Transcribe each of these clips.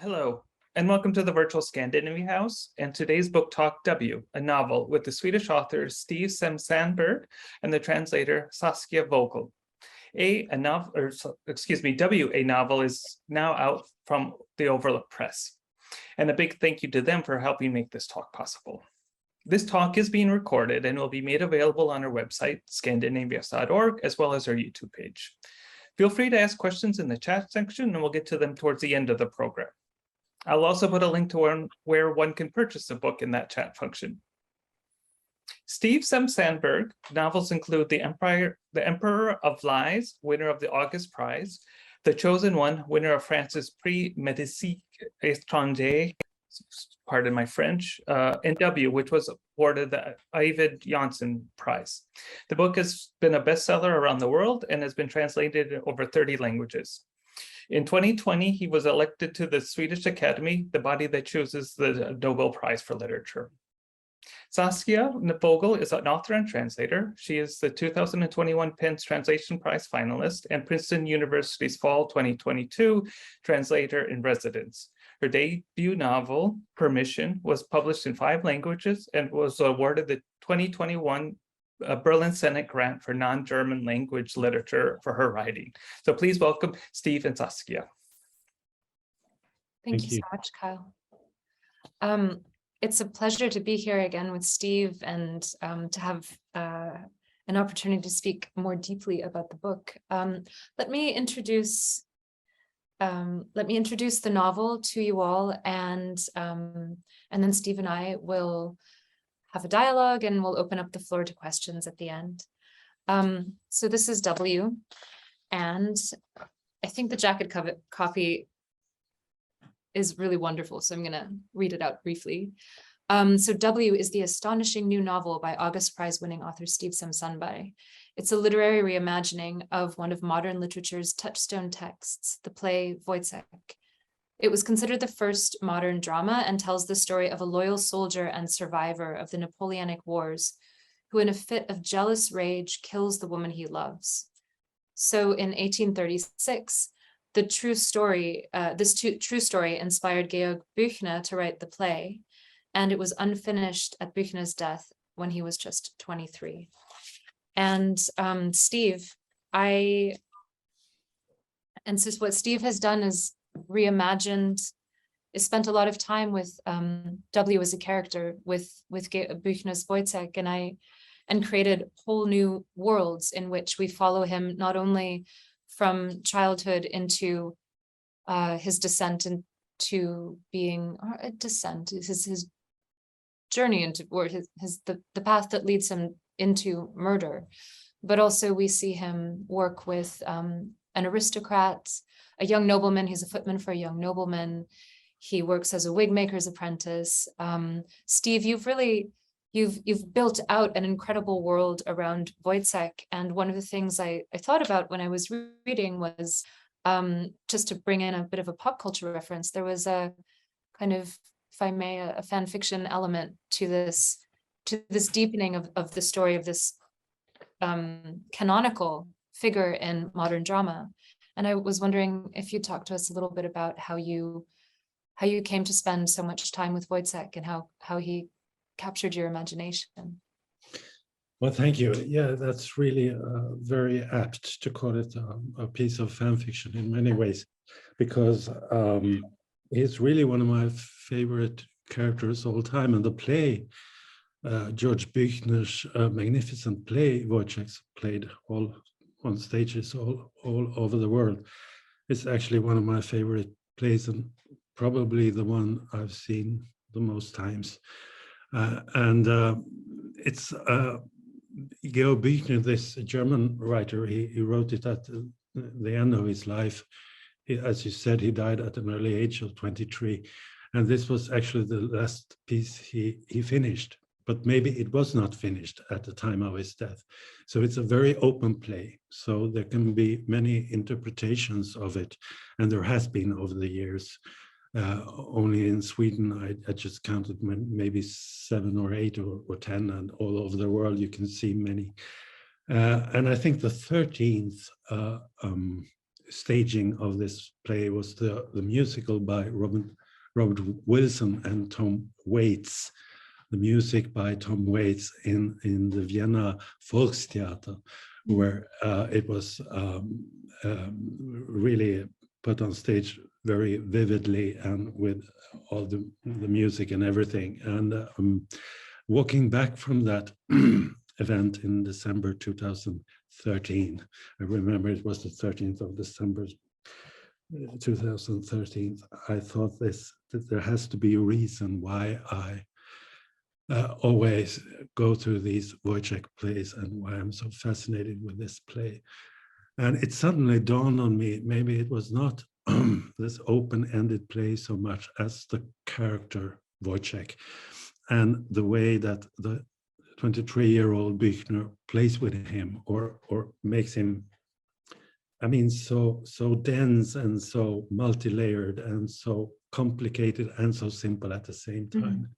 Hello, and welcome to the virtual Scandinavia House and today's book talk W, a novel with the Swedish authors Steve Sem-Sandberg and the translator Saskia Vogel. W, a novel is now out from the Overlook Press. And a big thank you to them for helping make this talk possible. This talk is being recorded and will be made available on our website, scandinaviahouse.org, as well as our YouTube page. Feel free to ask questions in the chat section and we'll get to them towards the end of the program. I'll also put a link to where one can purchase the book in that chat function. Steve Sem-Sandberg novels include The Emperor of Lies, winner of the August Prize, The Chosen One, winner of France's Prix Médicis Étranger, pardon my French, and W, which was awarded the Arvid Janssen Prize. The book has been a bestseller around the world and has been translated in over 30 languages. In 2020, he was elected to the Swedish Academy, the body that chooses the Nobel Prize for Literature. Saskia Napogel is an author and translator. She is the 2021 PENS Translation Prize finalist and Princeton University's Fall 2022 Translator in Residence. Her debut novel, Permission, was published in 5 languages and was awarded the 2021 Berlin Senate grant for non-German language literature for her writing. So please welcome Steve and Saskia. Thank you so much, Kyle. It's a pleasure to be here again with Steve and to have an opportunity to speak more deeply about the book. Let me introduce the novel to you all, and then Steve and I will have a dialogue and we'll open up the floor to questions at the end. So this is W, and I think the jacket copy is really wonderful, so I'm gonna read it out briefly. So W is the astonishing new novel by August Prize-winning author Steve Sem-Sandberg. It's a literary reimagining of one of modern literature's touchstone texts, the play Woyzeck. It was considered the first modern drama and tells the story of a loyal soldier and survivor of the Napoleonic Wars, who in a fit of jealous rage kills the woman he loves. So in 1836, this true story inspired Georg Büchner to write the play, and it was unfinished at Büchner's death when he was just 23. And Steve, what Steve has done is spent a lot of time with W as a character with Büchner's Woyzeck, and created whole new worlds in which we follow him not only from childhood into his descent into being, or a descent, his journey into, or the path that leads him into murder, but also we see him work with an aristocrat, a young nobleman. He's a footman for a young nobleman. He works as a wig maker's apprentice. Steve, you've built out an incredible world around Woyzeck. And one of the things I thought about when I was reading was, just to bring in a bit of a pop culture reference, there was a kind of, if I may, a fan fiction element to this deepening of the story of this canonical figure in modern drama. And I was wondering if you'd talk to us a little bit about how you came to spend so much time with Woyzeck and how he captured your imagination. Well, thank you. Yeah, that's really very apt to call it a piece of fan fiction in many ways, because he's really one of my favorite characters all time. And the play, Georg Büchner's magnificent play, Woyzeck, played on stages all over the world. It's actually one of my favorite plays and probably the one I've seen the most times. It's Georg Büchner, this German writer, he wrote it at the end of his life. As you said, he died at an early age of 23. And this was actually the last piece he finished. But maybe it was not finished at the time of his death. So it's a very open play. So there can be many interpretations of it. And there has been over the years. Only in Sweden, I just counted maybe 7 or 8 or 10, and all over the world you can see many. And I think the 13th staging of this play was the musical by Robert Wilson and Tom Waits, the music by Tom Waits in the Vienna Volkstheater, where it was really put on stage very vividly and with all the music and everything. And walking back from that event in December 2013, I remember it was the 13th of December 2013, I thought that there has to be a reason why I always go to these Woyzeck plays and why I'm so fascinated with this play. And it suddenly dawned on me, maybe it was not this open-ended play so much as the character Woyzeck and the way that the 23-year-old Büchner plays with him or makes him, I mean, so dense and so multi-layered and so complicated and so simple at the same time.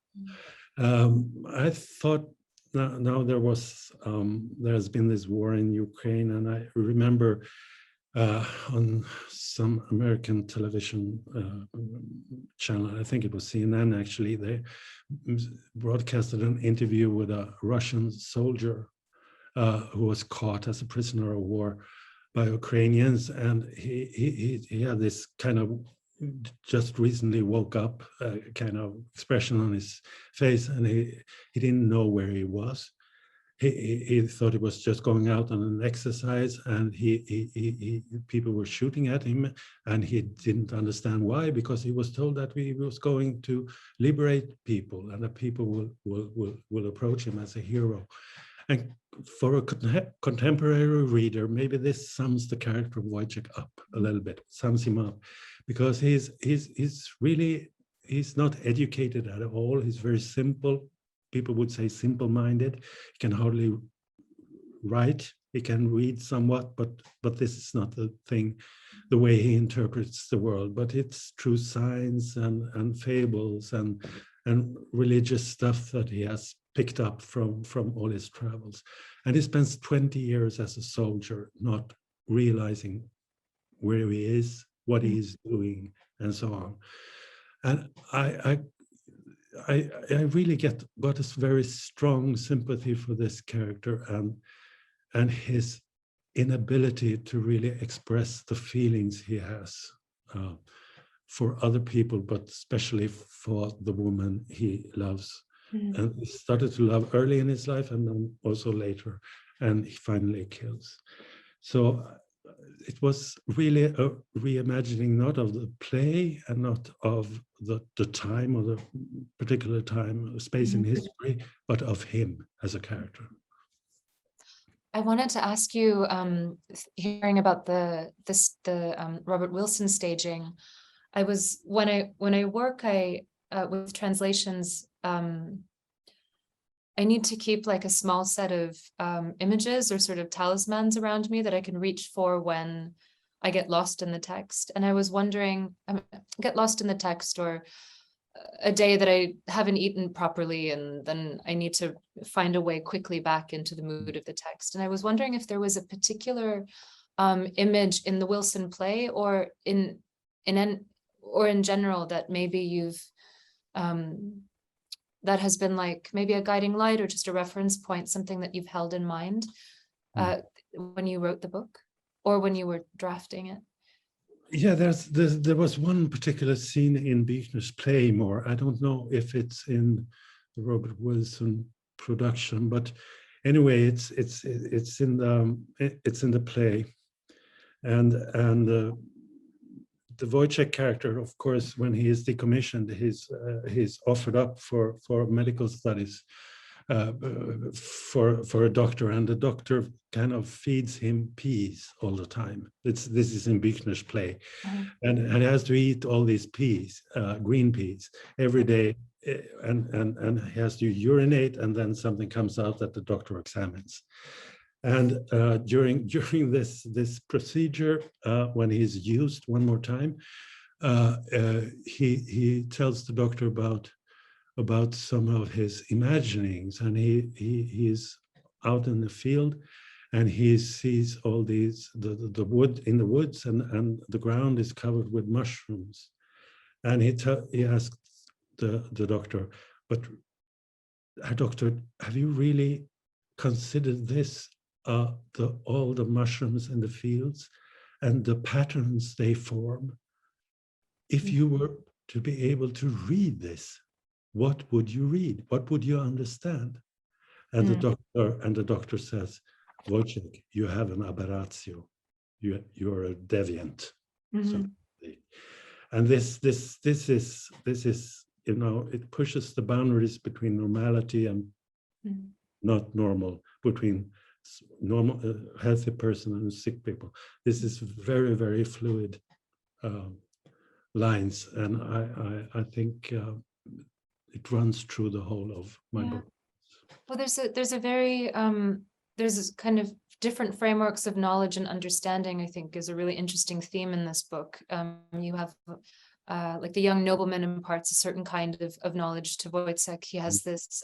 I thought now there's been this war in Ukraine, and I remember on some American television channel, I think it was CNN actually, they broadcasted an interview with a Russian soldier who was caught as a prisoner of war by Ukrainians, and he had this kind of just recently woke up kind of expression on his face, and he didn't know where he was. He thought he was just going out on an exercise, and people were shooting at him, and he didn't understand why, because he was told that he was going to liberate people and that people will approach him as a hero. And for a contemporary reader, maybe this sums the character of Woyzeck up a little bit, sums him up, because he's not educated at all. He's very simple. People would say simple-minded. He can hardly write. He can read somewhat, but this is not the thing, the way he interprets the world. But it's through science and fables and religious stuff that he has picked up from all his travels. And he spends 20 years as a soldier, not realizing where he is, what he is doing, and so on. And I really got a very strong sympathy for this character and his inability to really express the feelings he has for other people, but especially for the woman he loves. And he started to love early in his life and then also later, and he finally kills. So it was really a reimagining, not of the play and not of the time or the particular time, space in history, but of him as a character. I wanted to ask you, hearing about the Robert Wilson staging, I was when I work with translations, I need to keep like a small set of images or sort of talismans around me that I can reach for when I get lost in the text. And I was wondering, get lost in the text, or a day that I haven't eaten properly, and then I need to find a way quickly back into the mood of the text. And I was wondering if there was a particular image in the Wilson play or in general that maybe you've that has been like maybe a guiding light or just a reference point, something that you've held in mind when you wrote the book or when you were drafting it? Yeah, there was one particular scene in Büchner's play. More, I don't know if it's in the Robert Wilson production, but anyway, it's in the play, and the Woyzeck character, of course, when he is decommissioned, he's offered up for medical studies for a doctor, and the doctor kind of feeds him peas all the time. This is in Büchner's play, and he has to eat all these peas, green peas, every day, and he has to urinate, and then something comes out that the doctor examines. And during this procedure, when he's used one more time, he tells the doctor about some of his imaginings, and he's out in the field, and he sees all these, the wood in the woods, and the ground is covered with mushrooms. And he asked the doctor, but doctor, have you really considered this, all the mushrooms in the fields and the patterns they form? If you were to be able to read this, what would you read? What would you understand? And the doctor says, Woyzeck, you have an aberratio. You're a deviant. So, and this is, you know, it pushes the boundaries between normality and not normal, between normal, healthy person and sick people. This is very, very fluid lines, and I think it runs through the whole of my book. Well, there's a very there's this kind of different frameworks of knowledge and understanding, I think, is a really interesting theme in this book. You have like the young nobleman imparts a certain kind of knowledge to Woyzeck. He has this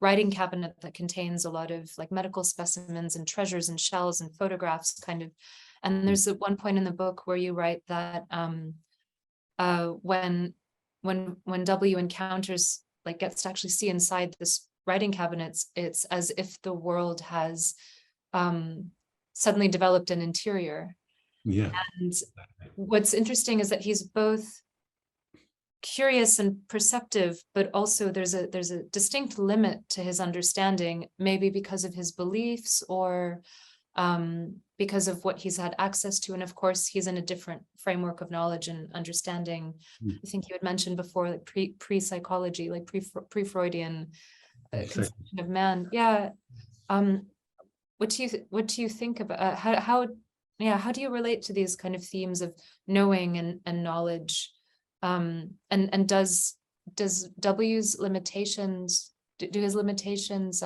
writing cabinet that contains a lot of like medical specimens and treasures and shells and photographs kind of. And there's at one point in the book where you write that when W encounters, like gets to actually see inside this writing cabinets, it's as if the world has suddenly developed an interior. Yeah. And what's interesting is that he's both curious and perceptive, but also there's a distinct limit to his understanding, maybe because of his beliefs or because of what he's had access to. And of course, he's in a different framework of knowledge and understanding. I think you had mentioned before, like pre-psychology, like pre-Freudian conception of man. Yeah. What do you think about how do you relate to these kind of themes of knowing and knowledge? And does W's limitations, do his limitations,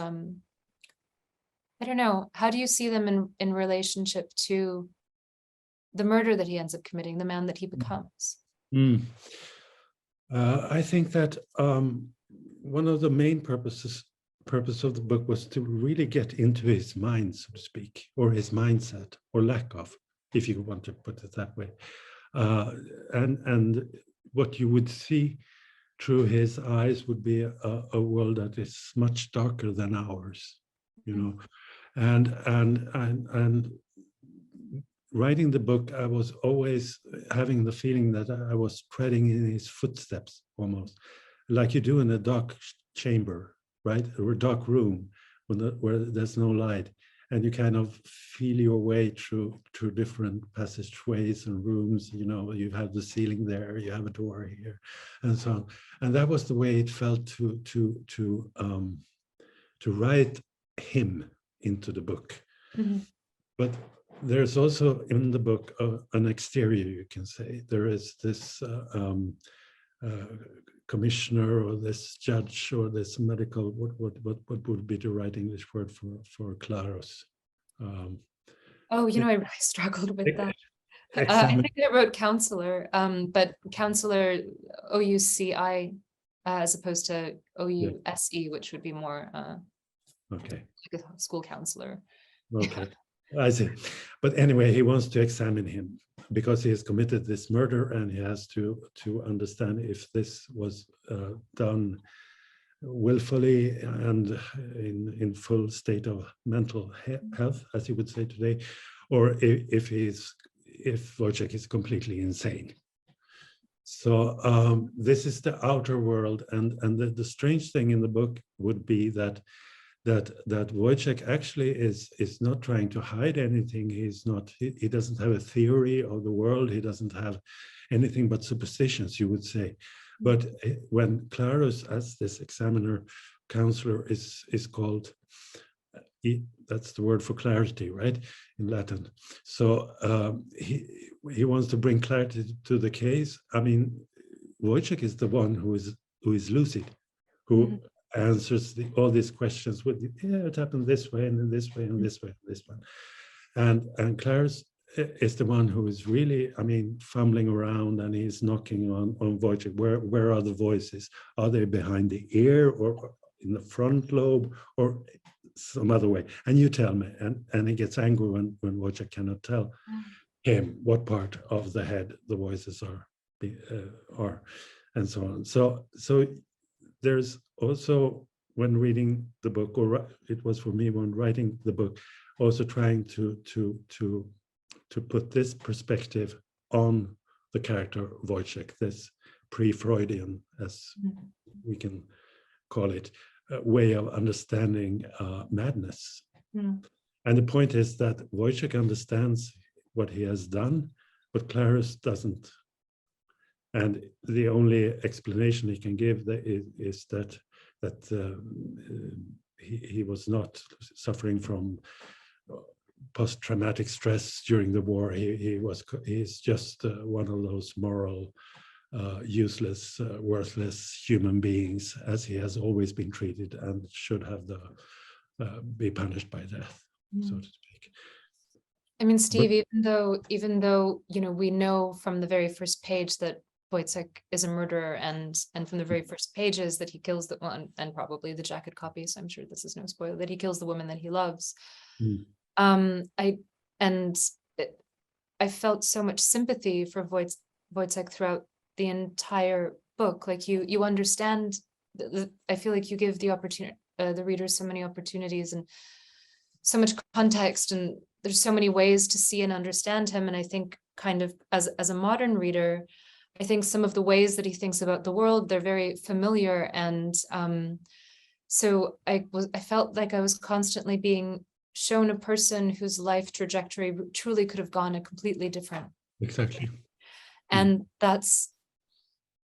I don't know, how do you see them in relationship to the murder that he ends up committing, the man that he becomes? I think that one of the main purpose of the book was to really get into his mind, so to speak, or his mindset, or lack of, if you want to put it that way. And what you would see through his eyes would be a world that is much darker than ours, you know. And writing the book, I was always having the feeling that I was treading in his footsteps, almost like you do in a dark chamber, right, or a dark room where there's no light, and you kind of feel your way through different passageways and rooms. You know, you have the ceiling there, you have a door here, and so on. And that was the way it felt to write him into the book. But there's also in the book an exterior, you can say. There is this commissioner, or this judge, or this medical, what would be the right English word for Claros? Oh, you know, I really struggled with that. I think I wrote counselor, but counselor OUCI as opposed to OUSE, which would be more okay, like a school counselor. Okay, I see. But anyway, he wants to examine him because he has committed this murder, and he has to understand if this was done willfully and in full state of mental health, as you would say today, or if Woyzeck is completely insane. So this is the outer world, and the strange thing in the book would be that Woyzeck actually is not trying to hide anything. He doesn't have a theory of the world. He doesn't have anything but superstitions, you would say. But when Claros, as this examiner counselor, is called, that's the word for clarity, right, in Latin. So he wants to bring clarity to the case. I mean, Woyzeck is the one who is lucid, who answers all these questions with, it happened this way, and then this way, and this way, and this one. And Claros is the one who is really, I mean, fumbling around, and he's knocking on Woyzeck. Where are the voices? Are they behind the ear, or in the front lobe, or some other way. And you tell me, and he gets angry when Woyzeck cannot tell him what part of the head the voices are, and so on. So there's also, when reading the book, or it was for me when writing the book, also trying to put this perspective on the character Woyzeck, this pre-Freudian, as we can call it, way of understanding madness. And the point is that Woyzeck understands what he has done, but Clarus doesn't. And the only explanation he can give is that he was not suffering from post-traumatic stress during the war. He's just one of those moral, useless, worthless human beings, as he has always been treated, and should have be punished by death, so to speak. I mean, Steve, even though we know from the very first page that Woyzeck is a murderer, and from the very first pages that he kills the one, and probably the jacket copies, I'm sure this is no spoiler, that he kills the woman that he loves. I felt so much sympathy for Woyzeck throughout the entire book. Like you understand. I feel like you give the readers so many opportunities and so much context, and there's so many ways to see and understand him. And I think, kind of as a modern reader, I think some of the ways that he thinks about the world, they're very familiar. And so I felt like I was constantly being shown a person whose life trajectory truly could have gone a completely different. Exactly. And that's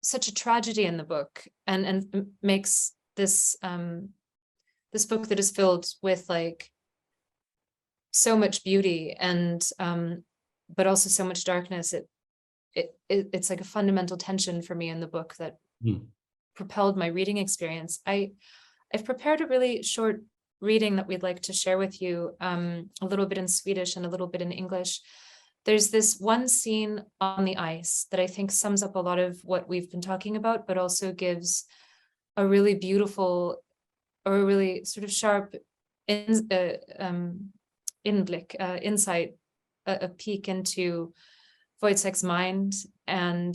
such a tragedy in the book, and makes this this book that is filled with like so much beauty and but also so much darkness. It's like a fundamental tension for me in the book that propelled my reading experience. I've prepared a really short reading that we'd like to share with you, a little bit in Swedish and a little bit in English. There's this one scene on the ice that I think sums up a lot of what we've been talking about, but also gives a really beautiful, or a really sort of sharp insight, a peek into Woyzeck's mind, and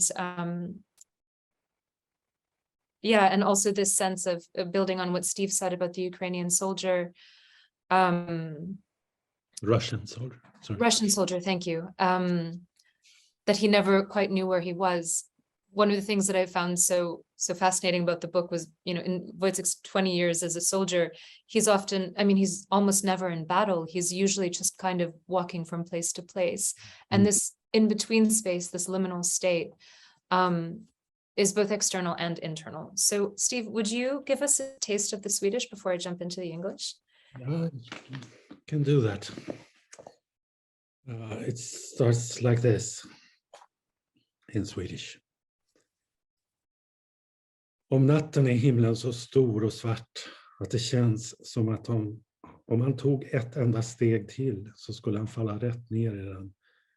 and also this sense of building on what Steve said about the Ukrainian soldier, Russian soldier. Sorry. Russian soldier, thank you. That he never quite knew where he was. One of the things that I found so fascinating about the book was, in Woyzeck's 20 years as a soldier, he's almost never in battle. He's usually just kind of walking from place to place. And this in-between space, this liminal state, is both external and internal. So, Steve, would you give us a taste of the Swedish before I jump into the English? Can do that. It starts like this in Swedish. Om natten är himlen så stor och svart att det känns som att om han tog ett enda steg till så skulle han falla rätt ner i den,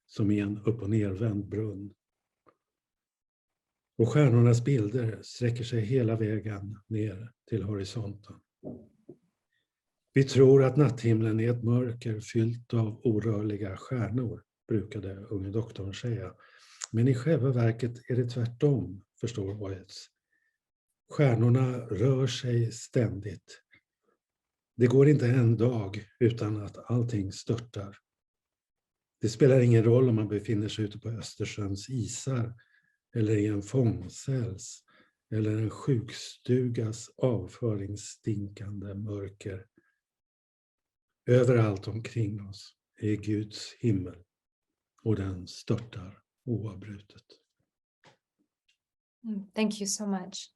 som i en upp- och nervänd brunn. Och stjärnornas bilder sträcker sig hela vägen ner till horisonten. Vi tror att natthimlen är ett mörker fyllt av orörliga stjärnor, brukade unge doktorn säga. Men i själva verket är det tvärtom, förstår Woyzeck. Stjärnorna rör sig ständigt. Det går inte en dag utan att allting störtar. Det spelar ingen roll om man befinner sig ute på Östersjöns isar, eller i en fångcells, eller en sjukstugas avföringsstinkande mörker. Överallt omkring oss är Guds himmel, och den störtar oavbrutet. Thank you so much.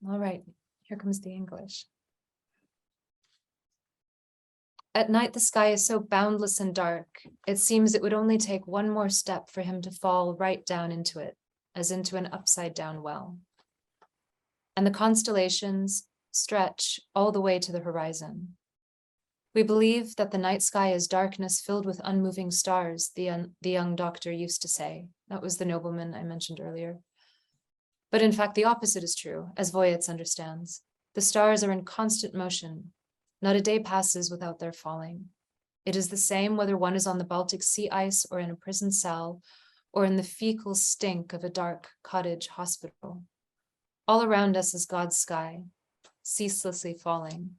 All right, here comes the English. At night, the sky is so boundless and dark, it seems it would only take one more step for him to fall right down into it, as into an upside-down well. And the constellations stretch all the way to the horizon. We believe that the night sky is darkness filled with unmoving stars, the young doctor used to say. That was the nobleman I mentioned earlier. But in fact, the opposite is true, as Woyzeck understands. The stars are in constant motion, Not a day passes without their falling. It is the same whether one is on the Baltic Sea ice or in a prison cell or in the fecal stink of a dark cottage hospital. All around us is God's sky, ceaselessly falling.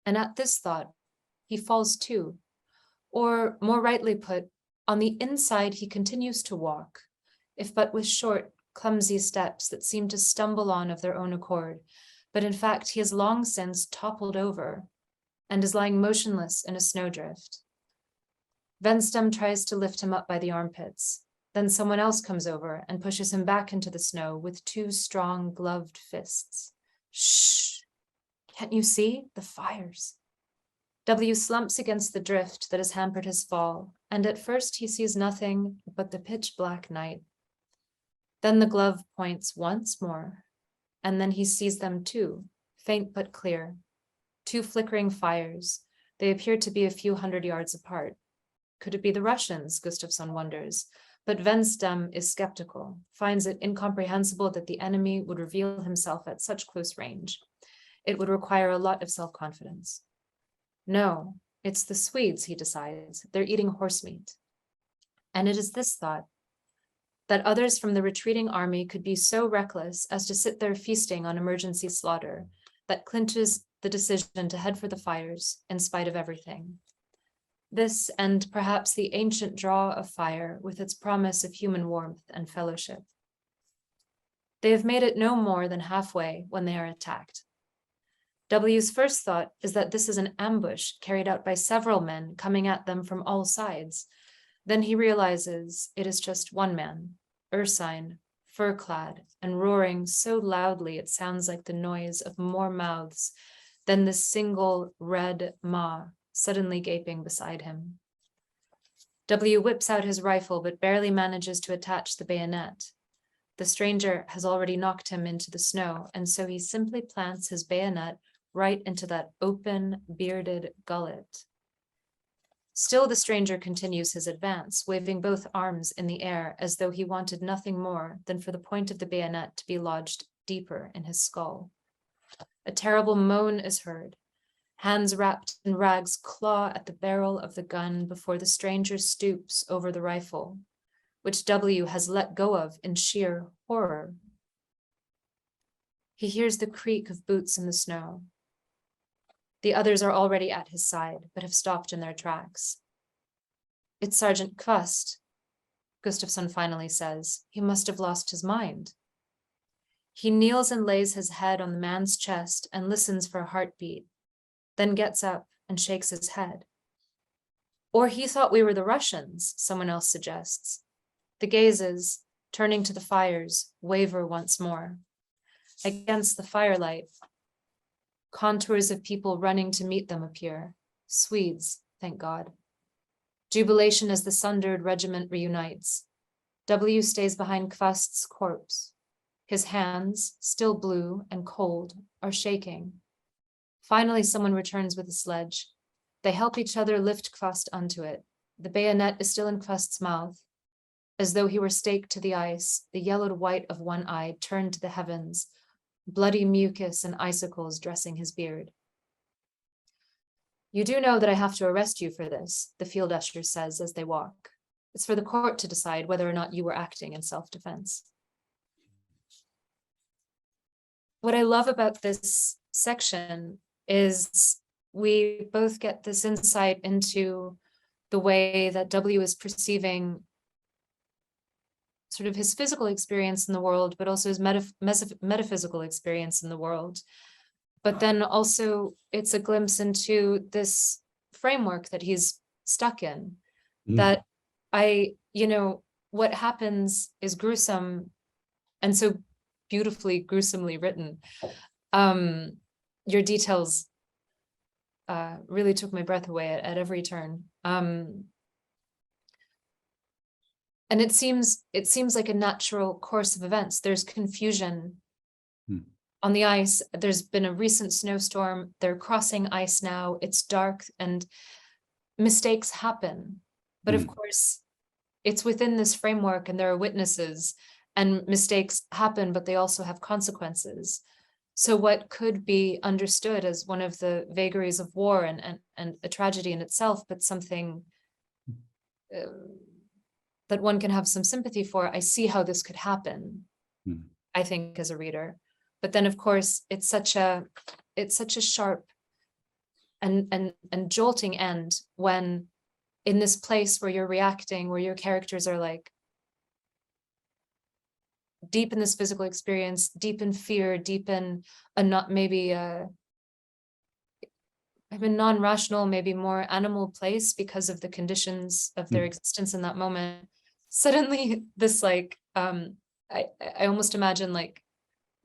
And at this thought, he falls too. Or more rightly put, on the inside he continues to walk, if but with short, clumsy steps that seem to stumble on of their own accord, but in fact he has long since toppled over and is lying motionless in a snowdrift. Venstem tries to lift him up by the armpits. Then someone else comes over and pushes him back into the snow with two strong gloved fists. Shh! Can't you see? The fires. W slumps against the drift that has hampered his fall, and at first he sees nothing but the pitch black night. Then the glove points once more, and then he sees them too, faint but clear. Two flickering fires. They appear to be a few hundred yards apart. Could it be the Russians? Gustafsson wonders. But Venstem is skeptical, finds it incomprehensible that the enemy would reveal himself at such close range. It would require a lot of self-confidence. No, it's the Swedes, he decides. They're eating horse meat. And it is this thought, that others from the retreating army could be so reckless as to sit there feasting on emergency slaughter, that clinches the decision to head for the fires in spite of everything. This, and perhaps the ancient draw of fire with its promise of human warmth and fellowship. They have made it no more than halfway when they are attacked. W's first thought is that this is an ambush carried out by several men coming at them from all sides. Then he realizes it is just one man, ursine, fur-clad, and roaring so loudly it sounds like the noise of more mouths than the single red maw suddenly gaping beside him. W whips out his rifle but barely manages to attach the bayonet. The stranger has already knocked him into the snow, and so he simply plants his bayonet right into that open, bearded gullet. Still the stranger continues his advance, waving both arms in the air as though he wanted nothing more than for the point of the bayonet to be lodged deeper in his skull. A terrible moan is heard. Hands wrapped in rags claw at the barrel of the gun before the stranger stoops over the rifle, which W has let go of in sheer horror. He hears the creak of boots in the snow. The others are already at his side, but have stopped in their tracks. It's Sergeant Kvast, Gustafsson finally says. He must have lost his mind. He kneels and lays his head on the man's chest and listens for a heartbeat, then gets up and shakes his head. Or he thought we were the Russians, someone else suggests. The gazes, turning to the fires, waver once more. Against the firelight, contours of people running to meet them appear. Swedes, thank God. Jubilation as the sundered regiment reunites. W stays behind Kvast's corpse. His hands, still blue and cold, are shaking. Finally, someone returns with a sledge. They help each other lift Kvast onto it. The bayonet is still in Kvast's mouth. As though he were staked to the ice, the yellowed white of one eye turned to the heavens, bloody mucus and icicles dressing his beard. You do know that I have to arrest you for this, the field usher says as they walk. It's for the court to decide whether or not you were acting in self-defense. What I love about this section is we both get this insight into the way that W is perceiving sort of his physical experience in the world, but also his metaphysical experience in the world. But then also it's a glimpse into this framework that he's stuck in, that what happens is gruesome and so beautifully, gruesomely written. Your details really took my breath away at every turn. And it seems like a natural course of events. There's confusion on the ice. There's been a recent snowstorm. They're crossing ice now. It's dark and mistakes happen. But of course, it's within this framework and there are witnesses and mistakes happen, but they also have consequences. So what could be understood as one of the vagaries of war and a tragedy in itself, but something that one can have some sympathy for, I see how this could happen, I think, as a reader. But then, of course, it's such a sharp and jolting end when in this place where you're reacting, where your characters are like deep in this physical experience, deep in fear, deep in a not maybe non-rational, maybe more animal place because of the conditions of their existence in that moment. Suddenly this like I almost imagine like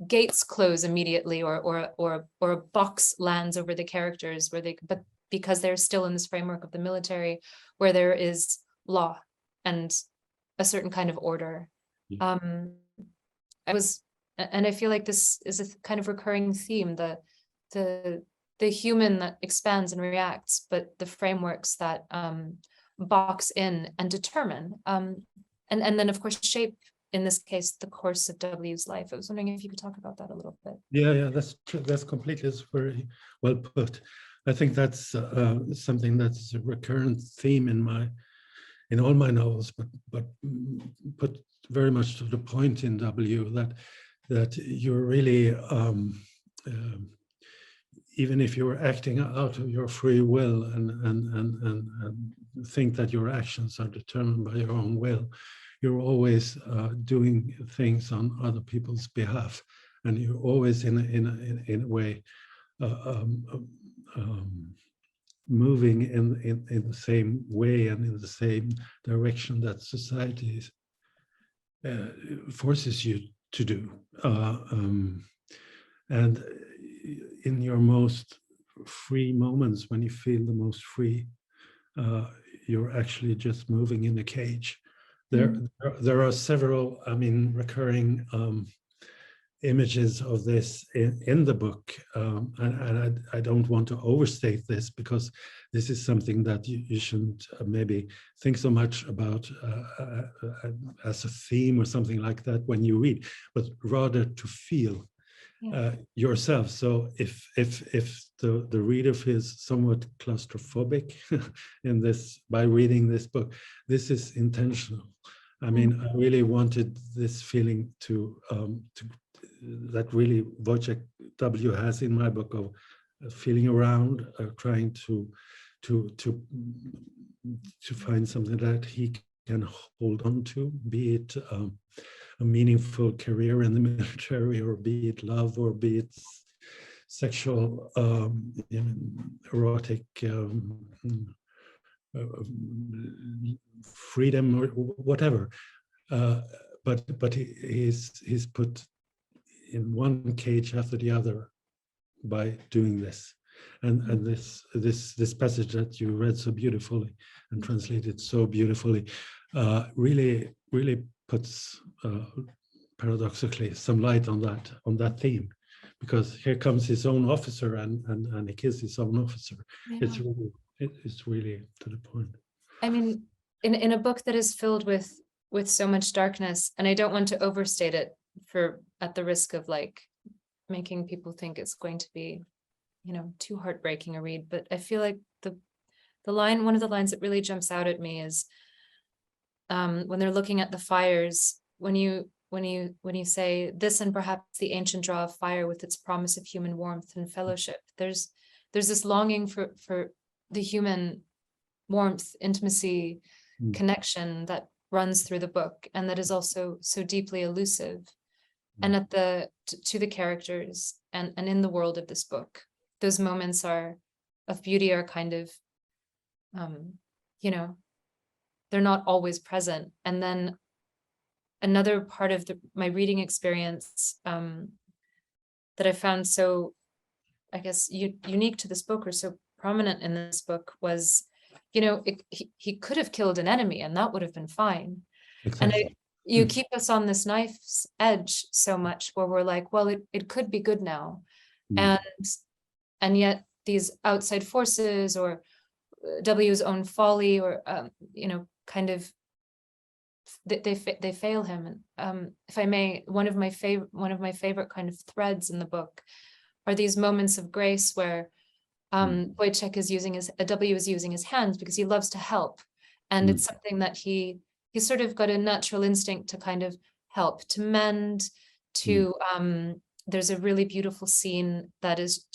gates close immediately, or a box lands over the characters where but because they're still in this framework of the military where there is law and a certain kind of order. I feel like this is a kind of recurring theme, the human that expands and reacts, but the frameworks that box in and determine, and then of course shape, in this case, the course of W's life. I was wondering if you could talk about that a little bit. Yeah, that's true. That's completely, it's very well put. I think that's something that's a recurrent theme in all my novels, but put very much to the point in W, that you're really even if you're acting out of your free will and think that your actions are determined by your own will, you're always doing things on other people's behalf, and you're always in a way moving in the same way and in the same direction that society forces you to do. And in your most free moments, when you feel the most free, you're actually just moving in a cage. There are several, recurring images of this in the book, and I don't want to overstate this, because this is something that you shouldn't maybe think so much about as a theme or something like that when you read, but rather to feel yourself. So if the reader feels somewhat claustrophobic in this by reading this book, this is intentional. I really wanted this feeling to that really Woyzeck W has in my book, of feeling around, trying to find something that he can hold on to, be it a meaningful career in the military, or be it love, or be it sexual, erotic freedom, or whatever. But he's put in one cage after the other by doing this. And this passage that you read so beautifully and translated so beautifully really puts paradoxically some light on that theme, because here comes his own officer and he kills his own officer. It's really to the point. In a book that is filled with so much darkness, and I don't want to overstate it at the risk of like making people think it's going to be, too heartbreaking a read, but I feel like one of the lines that really jumps out at me is when they're looking at the fires, when you say this, and perhaps the ancient draw of fire with its promise of human warmth and fellowship, there's this longing for the human warmth, intimacy, connection that runs through the book, and that is also so deeply elusive. And to the characters and in the world of this book, those moments of beauty are kind of, they're not always present. And then another part of my reading experience that I found so, I guess, unique to this book, or so prominent in this book, was, he could have killed an enemy and that would have been fine. Exactly. And you keep us on this knife's edge so much, where we're like, well, it could be good now. And yet these outside forces, or W's own folly, or, kind of they fail him. If I may, one of my favorite kind of threads in the book are these moments of grace where Woyzeck is using W is using his hands because he loves to help, and it's something that he's sort of got a natural instinct to kind of help, to mend, to there's a really beautiful scene that is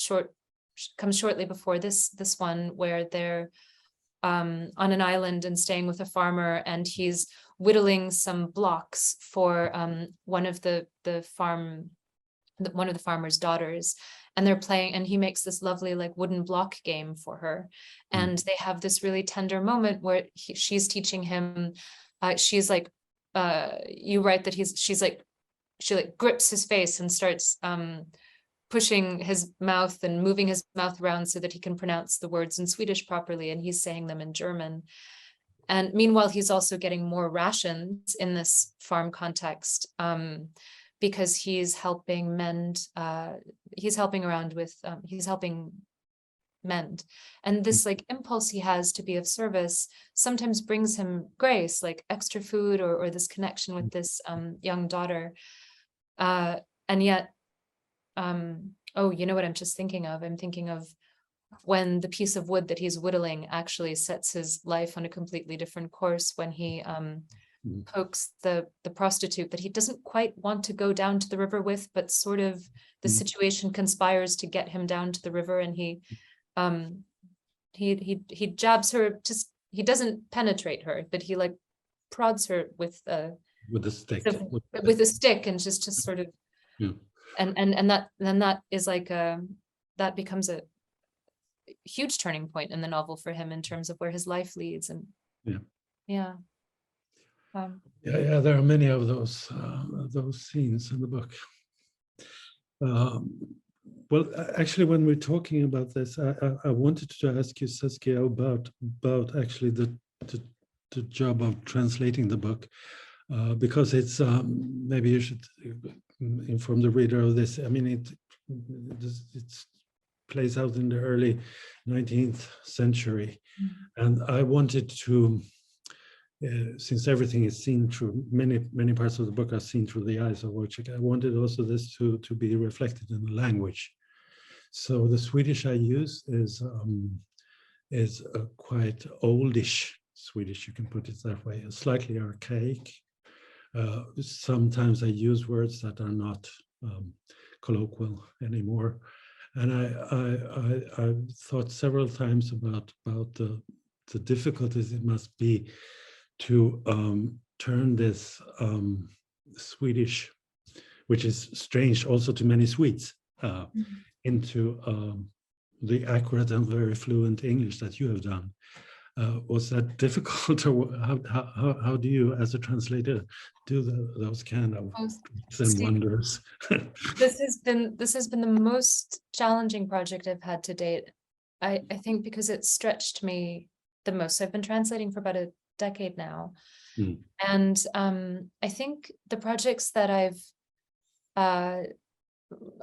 comes shortly before this one, where they're on an island and staying with a farmer, and he's whittling some blocks for one of the farmer's daughters, and they're playing, and he makes this lovely like wooden block game for her, and they have this really tender moment where she's teaching him. She's like, you write that she like grips his face and starts pushing his mouth and moving his mouth around so that he can pronounce the words in Swedish properly, and he's saying them in German. And meanwhile, he's also getting more rations in this farm context, because he's helping mend, he's helping mend. And this like impulse he has to be of service sometimes brings him grace, like extra food or this connection with this young daughter. And yet, oh, you know what I'm just thinking of? I'm thinking of when the piece of wood that he's whittling actually sets his life on a completely different course, when he pokes the prostitute that he doesn't quite want to go down to the river with, but sort of the situation conspires to get him down to the river, and he jabs her. Just, he doesn't penetrate her, but he like prods her with a stick, with a stick, and just sort of and that is like that becomes a huge turning point in the novel for him in terms of where his life leads. And there are many of those scenes in the book. Well, actually, when we're talking about this, I wanted to ask you, Saskia, about actually the job of translating the book, because it's maybe you should inform the reader of this. I mean, it plays out in the early 19th century, and I wanted to, since everything is seen through, many parts of the book are seen through the eyes of Woyzeck, I wanted also this to be reflected in the language. So the Swedish I use is a quite oldish Swedish, you can put it that way, slightly archaic. Sometimes I use words that are not colloquial anymore. And I thought several times about the difficulties it must be to turn this Swedish, which is strange also to many Swedes, into the accurate and very fluent English that you have done. Was that difficult, or how do you, as a translator, do those kind of wonders? This has been the most challenging project I've had to date. I think because it stretched me the most. I've been translating for about a decade now, and I think the projects that a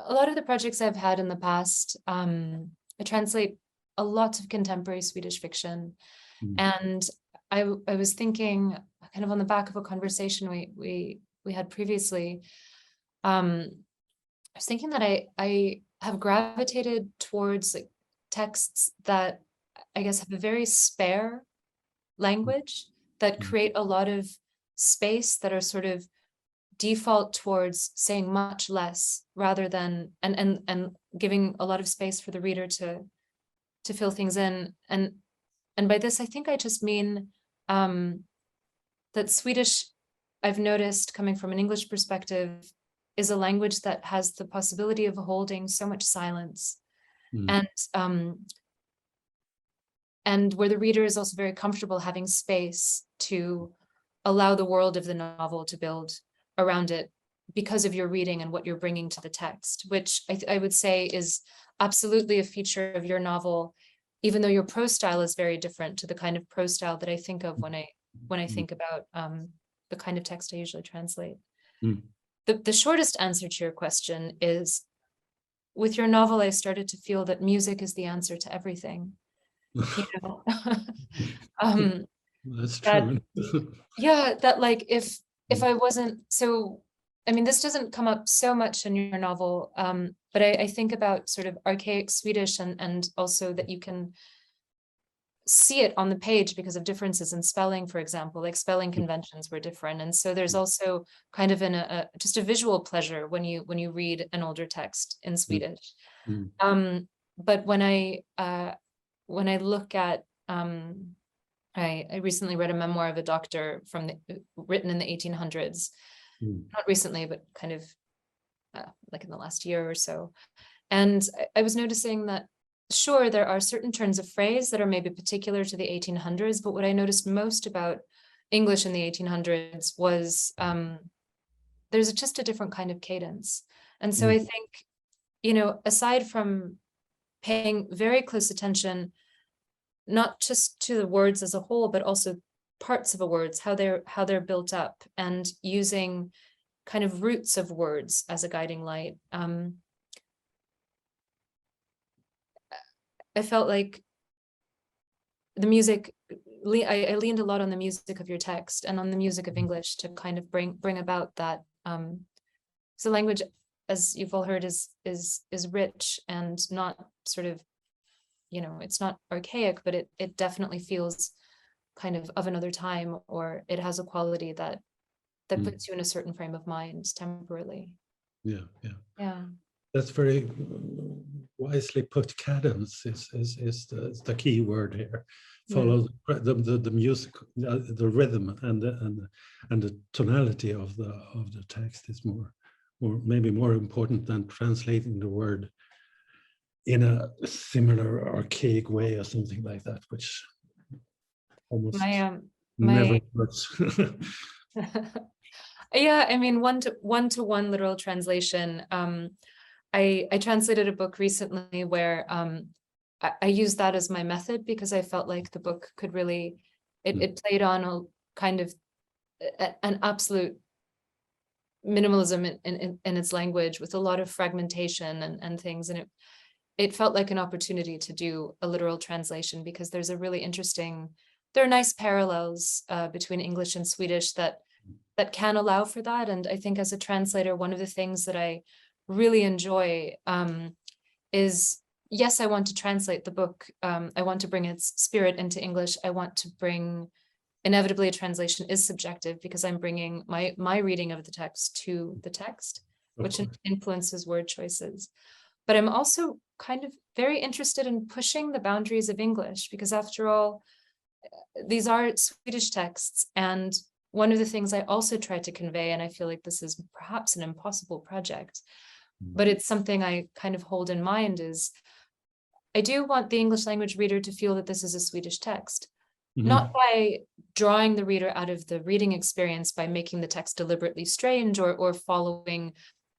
lot of the projects I've had in the past, I translate a lot of contemporary Swedish fiction. And I was thinking, kind of on the back of a conversation we had previously, I was thinking that I have gravitated towards like texts that I guess have a very spare language, that create a lot of space, that are sort of default towards saying much less rather than and giving a lot of space for the reader to fill things in. And by this, I think I just mean that Swedish, I've noticed, coming from an English perspective, is a language that has the possibility of holding so much silence, and where the reader is also very comfortable having space to allow the world of the novel to build around it because of your reading and what you're bringing to the text, which I would say is absolutely a feature of your novel, even though your prose style is very different to the kind of prose style that I think of when I think about the kind of text I usually translate. The shortest answer to your question is, with your novel, I started to feel that music is the answer to everything. You know? That's that, true. yeah, that like if I wasn't so, I mean, this doesn't come up so much in your novel, but I think about sort of archaic Swedish and also that you can see it on the page because of differences in spelling, for example, like spelling conventions were different. And so there's also kind of just a visual pleasure when you read an older text in Swedish. But when I look at, I recently read a memoir of a doctor written in the 1800s, not recently, but kind of like in the last year or so. And I was noticing that, sure, there are certain turns of phrase that are maybe particular to the 1800s, but what I noticed most about English in the 1800s was there's just a different kind of cadence. And so I think, aside from paying very close attention, not just to the words as a whole, but also parts of a words, how they're built up, and using kind of roots of words as a guiding light. I felt like the music, I leaned a lot on the music of your text and on the music of English to kind of bring about that. So language, as you've all heard, is rich and not sort of, it's not archaic, but it definitely feels kind of another time, or it has a quality that puts you in a certain frame of mind temporarily. Yeah. That's very wisely put. Cadence is the key word here. Follow the music, the rhythm, and the tonality of the text is more maybe more important than translating the word in a similar archaic way or something like that, which almost never works. Yeah, I mean, one-to-one literal translation. I translated a book recently where I used that as my method because I felt like the book could really, it played on a kind of an absolute minimalism in its language with a lot of fragmentation and things. And it felt like an opportunity to do a literal translation because there's a really interesting, there are nice parallels between English and Swedish that can allow for that. And I think as a translator, one of the things that I really enjoy is, yes, I want to translate the book. I want to bring its spirit into English. I want to bring, inevitably a translation is subjective because I'm bringing my reading of the text to the text, which influences word choices. But I'm also kind of very interested in pushing the boundaries of English because after all, these are Swedish texts. And one of the things I also try to convey, and I feel like this is perhaps an impossible project, but it's something I kind of hold in mind, is I do want the English language reader to feel that this is a Swedish text, not by drawing the reader out of the reading experience by making the text deliberately strange or following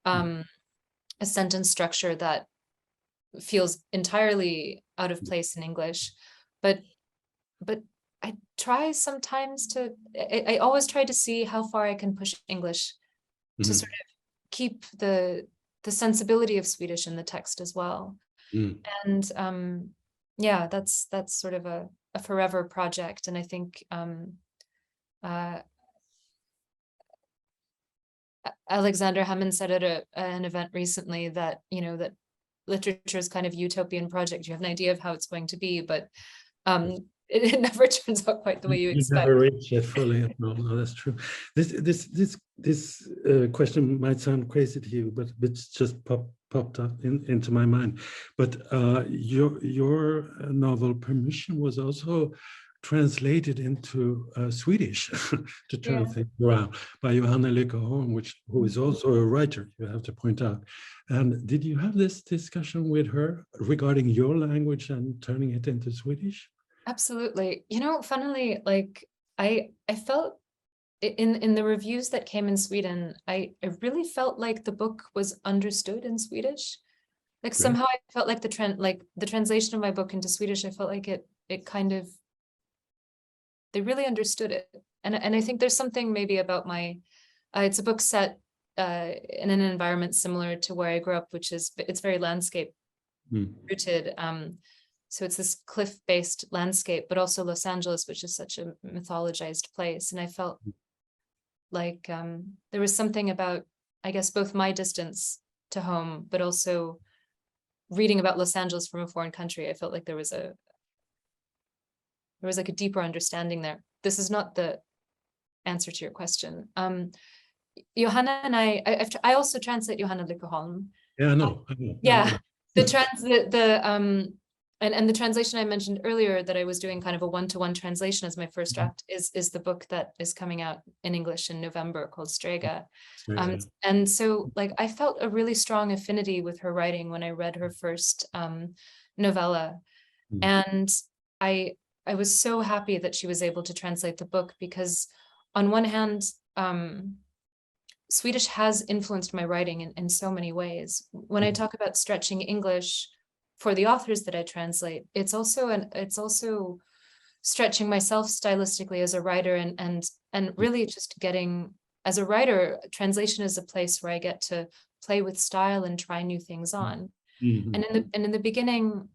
a sentence structure that feels entirely out of place in English, but I try sometimes to, I always try to see how far I can push English to sort of keep the sensibility of Swedish in the text as well. And yeah, that's sort of a forever project. And I think Alexander Hammond said at an event recently that, that literature is kind of utopian project. You have an idea of how it's going to be, but it never turns out quite the way you expect. Never reach it fully. No, that's true. This question might sound crazy to you, but it's just popped up into my mind. But your novel Permission was also translated into Swedish to turn things around by Johanna Lycke-Holm, who is also a writer, you have to point out. And did you have this discussion with her regarding your language and turning it into Swedish? Absolutely. Funnily, like I felt in the reviews that came in Sweden, I really felt like the book was understood in Swedish. Like somehow I felt like the translation of my book into Swedish, I felt like it kind of, they really understood it. And I think there's something maybe about it's a book set in an environment similar to where I grew up, which is, it's very landscape rooted. so it's this cliff-based landscape, but also Los Angeles, which is such a mythologized place. And I felt like there was something about, I guess, both my distance to home, but also reading about Los Angeles from a foreign country. I felt like there was like a deeper understanding there. This is not the answer to your question. Johanna and I also translate Johanna Lyckoholm. Yeah, I know. Yeah, and the translation I mentioned earlier that I was doing kind of a one-to-one translation as my first draft is the book that is coming out in English in November called Strega. And so like I felt a really strong affinity with her writing when I read her first novella. And I was so happy that she was able to translate the book, because on one hand, Swedish has influenced my writing in so many ways. When I talk about stretching English for the authors that I translate, it's also stretching myself stylistically as a writer, and really just getting, as a writer, translation is a place where I get to play with style and try new things on. And in the beginning,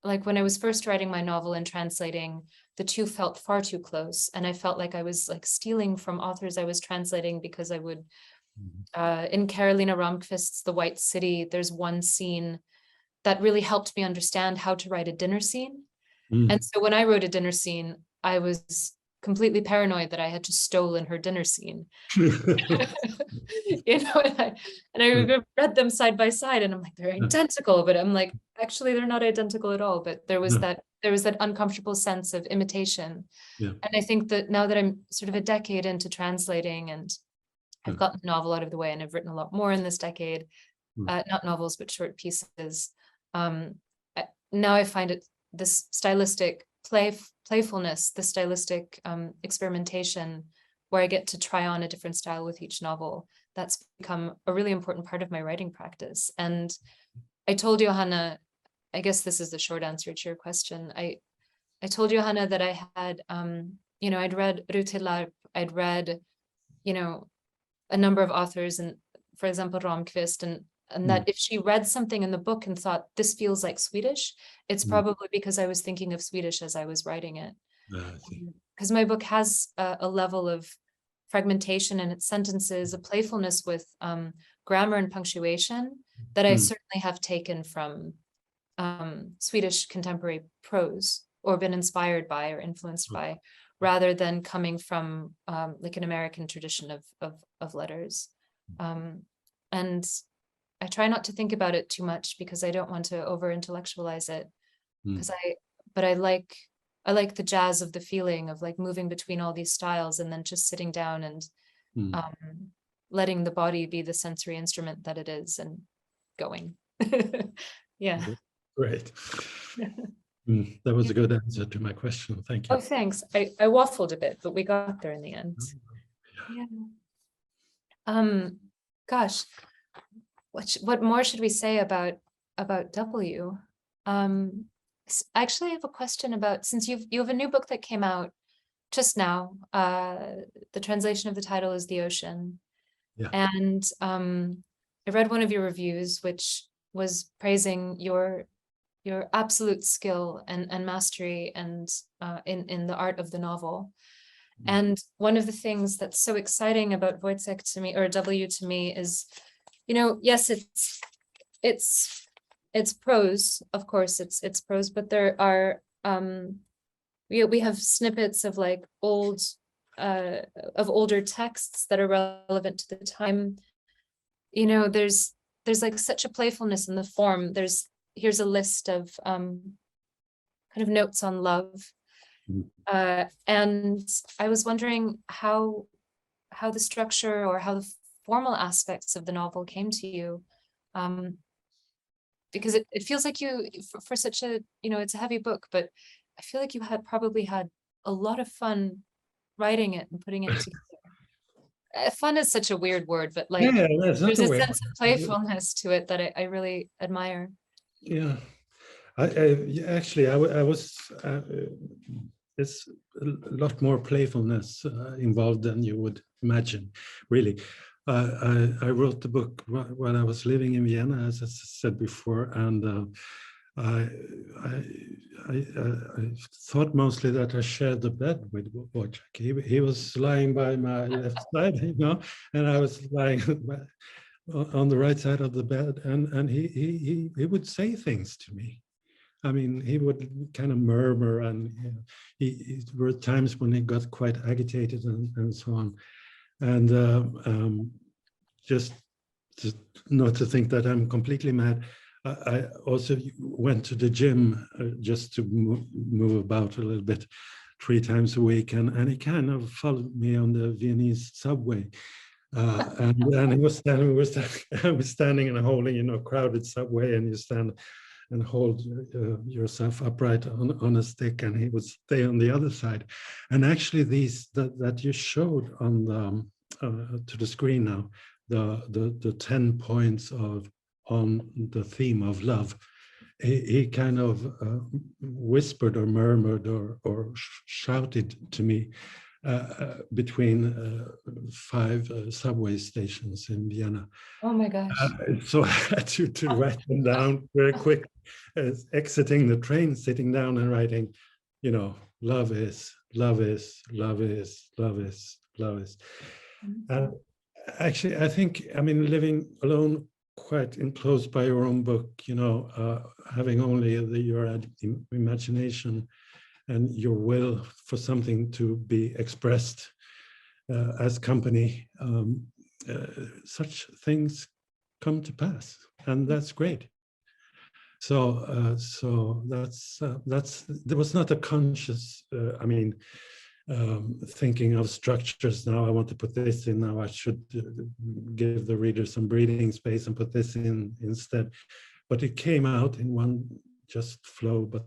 like when I was first writing my novel and translating, the two felt far too close, and I felt like I was like stealing from authors I was translating, because I would in Carolina Ramqvist's The White City, there's one scene that really helped me understand how to write a dinner scene. And so when I wrote a dinner scene, I was completely paranoid that I had just stolen her dinner scene. You know, and I read them side by side, and I'm like, they're identical, but I'm like, actually they're not identical at all. But there was that uncomfortable sense of imitation. And I think that now that I'm sort of a decade into translating, and I've gotten the novel out of the way, and I've written a lot more in this decade, not novels, but short pieces. Now I find it, this stylistic playfulness, the stylistic experimentation, where I get to try on a different style with each novel, that's become a really important part of my writing practice. And I told Johanna, I guess this is the short answer to your question. I told Johanna that I had, you know, I'd read Rutelarp, I'd read, you know, a number of authors, and for example, Ramqvist, and that if she read something in the book and thought, this feels like Swedish, it's probably because I was thinking of Swedish as I was writing it. Because my book has a level of fragmentation in its sentences, a playfulness with grammar and punctuation that I certainly have taken from Swedish contemporary prose, or been inspired by or influenced by, rather than coming from like an American tradition of letters. And I try not to think about it too much, because I don't want to over intellectualize it, but I like the jazz of the feeling of like moving between all these styles, and then just sitting down and letting the body be the sensory instrument that it is, and going. Yeah. Great. That was a good answer to my question. Thank you. Oh, thanks. I waffled a bit, but we got there in the end. Yeah. Gosh, what more should we say about W? Actually, I have a question about, since you have a new book that came out just now. The translation of the title is The Ocean. And I read one of your reviews, which was praising your absolute skill and mastery and in the art of the novel. And one of the things that's so exciting about Woyzeck to me, or W to me, is, you know, yes, it's prose, of course, it's prose, but there are we have snippets of like older texts that are relevant to the time. You know, there's like such a playfulness in the form. Here's a list of kind of notes on love. And I was wondering how the structure or how the formal aspects of the novel came to you, because it feels like you, for such a, you know, it's a heavy book, but I feel like you probably had a lot of fun writing it and putting it together. Fun is such a weird word, but like there's a sense of playfulness to it that I really admire. Yeah, I was. There's a lot more playfulness involved than you would imagine, really. I wrote the book when I was living in Vienna, as I said before, and I, I thought mostly that I shared the bed with Woyzeck. He was lying by my left side, and I was lying on the right side of the bed, and he would say things to me. I mean, he would kind of murmur, and there were times when he got quite agitated and so on. And just not to think that I'm completely mad, I also went to the gym just to move about a little bit 3 times a week, and he kind of followed me on the Viennese subway. And he was I was standing and holding, a crowded subway, and you stand and hold yourself upright on a stick, and he would stay on the other side. And actually, these that you showed on the to the screen now, the 10 points on the theme of love, he kind of whispered or murmured or shouted to me between 5 subway stations in Vienna. Oh my gosh. So I had to write them down very quick, exiting the train, sitting down and writing, love is, love is, love is, love is, love is. And actually, I think, living alone, quite enclosed by your own book, having only your imagination and your will for something to be expressed as company, such things come to pass, and that's great. So there was not a conscious, thinking of structures. Now I want to put this in. Now I should give the reader some breathing space and put this in instead. But it came out in one just flow. But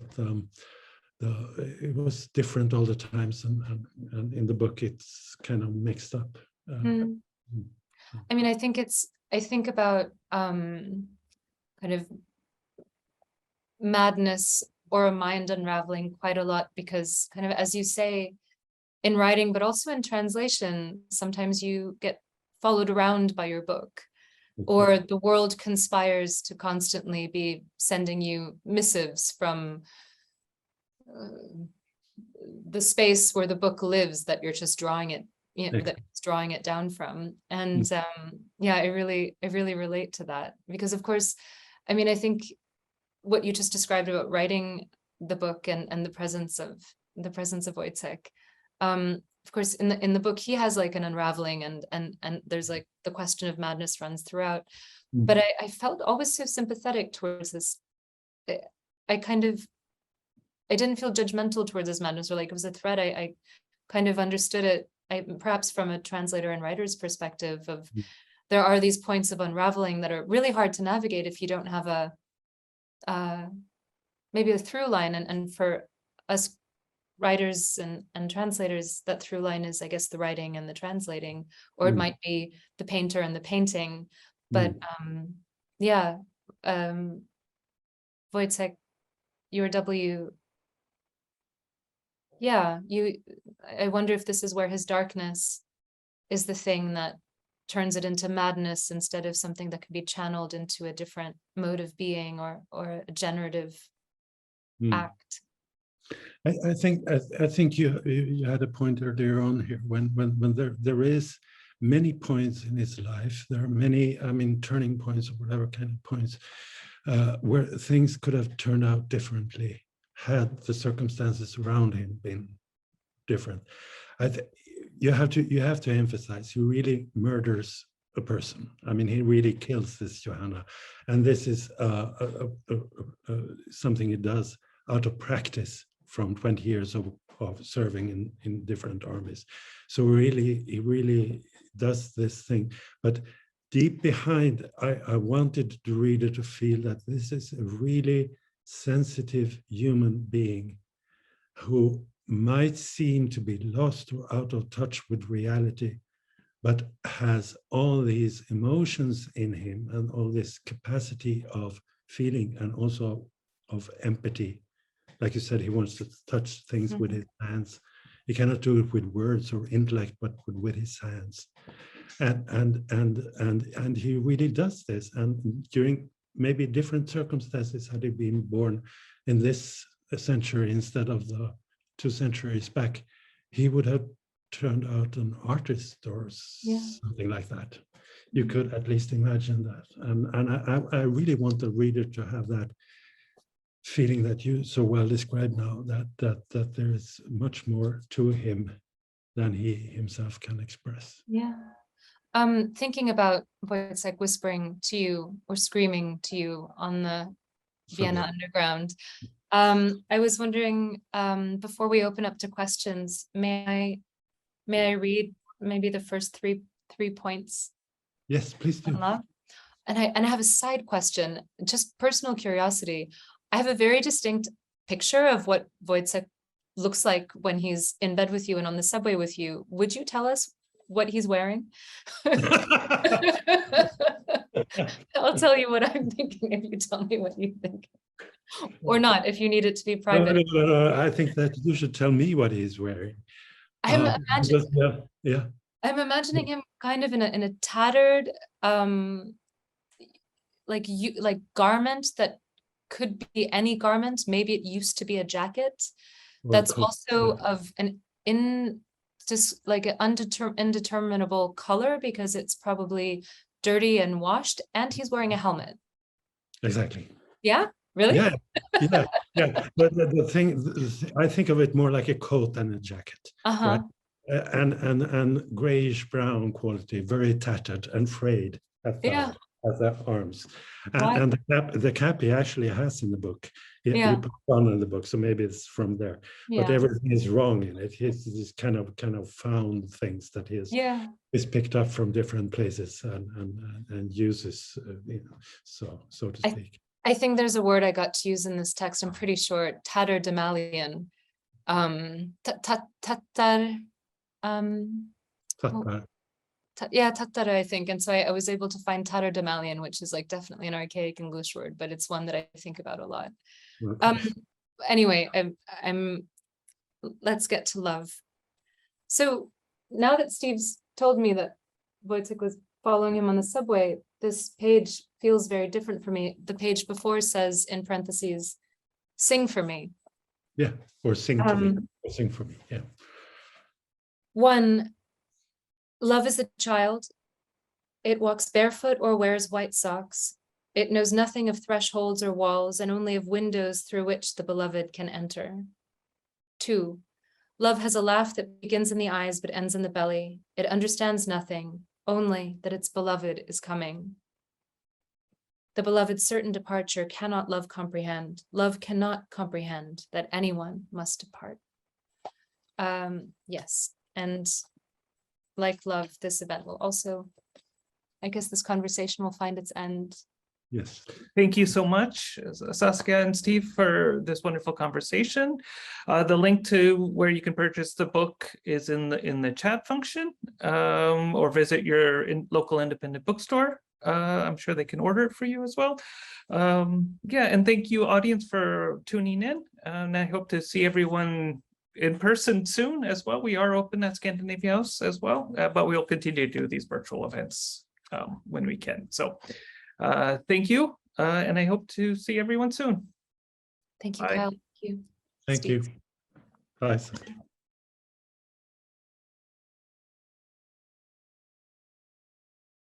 it was different all the times, and in the book it's kind of mixed up. I think about kind of madness or a mind unraveling quite a lot, because kind of, as you say, in writing, but also in translation, sometimes you get followed around by your book, or the world conspires to constantly be sending you missives from the space where the book lives, that you're just drawing it, that it's drawing it down from. And I really relate to that, because of course, I think what you just described about writing the book and the presence of Woyzeck, of course, in the book he has like an unraveling, and there's like the question of madness runs throughout. But I felt always so sympathetic towards this. I didn't feel judgmental towards this madness, or like it was a threat. I kind of understood it, perhaps from a translator and writer's perspective, of there are these points of unraveling that are really hard to navigate if you don't have maybe a through line. And for us writers and translators, that through line is, I guess, the writing and the translating, or it might be the painter and the painting. But Woyzeck, your W, I wonder if this is where his darkness is the thing that turns it into madness, instead of something that could be channeled into a different mode of being, or a generative act. I think you had a point earlier on here, when there is many points in his life. There are many, turning points, or whatever kind of points, where things could have turned out differently had the circumstances around him been different. You have to emphasize, he really murders a person. He really kills this Johanna, and this is something he does out of practice from 20 years of serving in different armies. So he really does this thing. But deep behind, I wanted the reader to feel that this is a really sensitive human being who might seem to be lost or out of touch with reality, but has all these emotions in him, and all this capacity of feeling, and also of empathy. Like you said, he wants to touch things with his hands. He cannot do it with words or intellect, but with his hands. And he really does this. And during maybe different circumstances had he been born in this century instead of the 2 centuries back, he would have turned out an artist or something like that. You could at least imagine that. And I really want the reader to have that feeling that you so well described now, that there is much more to him than he himself can express. Yeah. Thinking about Woyzeck whispering to you or screaming to you on the Vienna Underground, I was wondering, before we open up to questions, may I read maybe the first three points? Yes, please do. And I have a side question, just personal curiosity. I have a very distinct picture of what Woyzeck looks like when he's in bed with you and on the subway with you. Would you tell us what he's wearing? I'll tell you what I'm thinking if you tell me what you think. Or not, if you need it to be private. No, I think that you should tell me what he's wearing. I'm I'm imagining him kind of in a tattered like garment that could be any garment. Maybe it used to be a jacket that's also of an indeterminable color because it's probably dirty and washed, and he's wearing a helmet. Exactly. Yeah, really? Yeah. But the thing, I think of it more like a coat than a jacket. Right? And grayish brown quality, very tattered and frayed at the arms. And the cap he actually has in the book. He put on in the book, so maybe it's from there. But everything is wrong in it. He's kind of found things that he is picked up from different places and uses, so to speak. I think there's a word I got to use in this text. I'm pretty sure tatterdemalion. Tattara, I think. And so I was able to find tatterdemalion, which is like definitely an archaic English word, but it's one that I think about a lot. Anyway, let's get to love. So now that Steve's told me that Woyzeck was following him on the subway, this page feels very different for me. The page before says in parentheses, "Sing for me." Yeah, or sing to me. Or sing for me. Yeah. 1, love is a child. It walks barefoot or wears white socks. It knows nothing of thresholds or walls and only of windows through which the beloved can enter. 2, love has a laugh that begins in the eyes but ends in the belly. It understands nothing, only that its beloved is coming. The beloved's certain departure cannot love comprehend. Love cannot comprehend that anyone must depart. Yes, and like love, this event will also, I guess this conversation will find its end. Yes. Thank you so much, Saskia and Steve, for this wonderful conversation. The link to where you can purchase the book is in the chat function, or visit your local independent bookstore. I'm sure they can order it for you as well. And thank you, audience, for tuning in. And I hope to see everyone in person soon as well. We are open at Scandinavia House as well, but we'll continue to do these virtual events when we can. So thank you, and I hope to see everyone soon. Thank you, Bye. Kyle. Thank you. Thank Steve. you. Bye.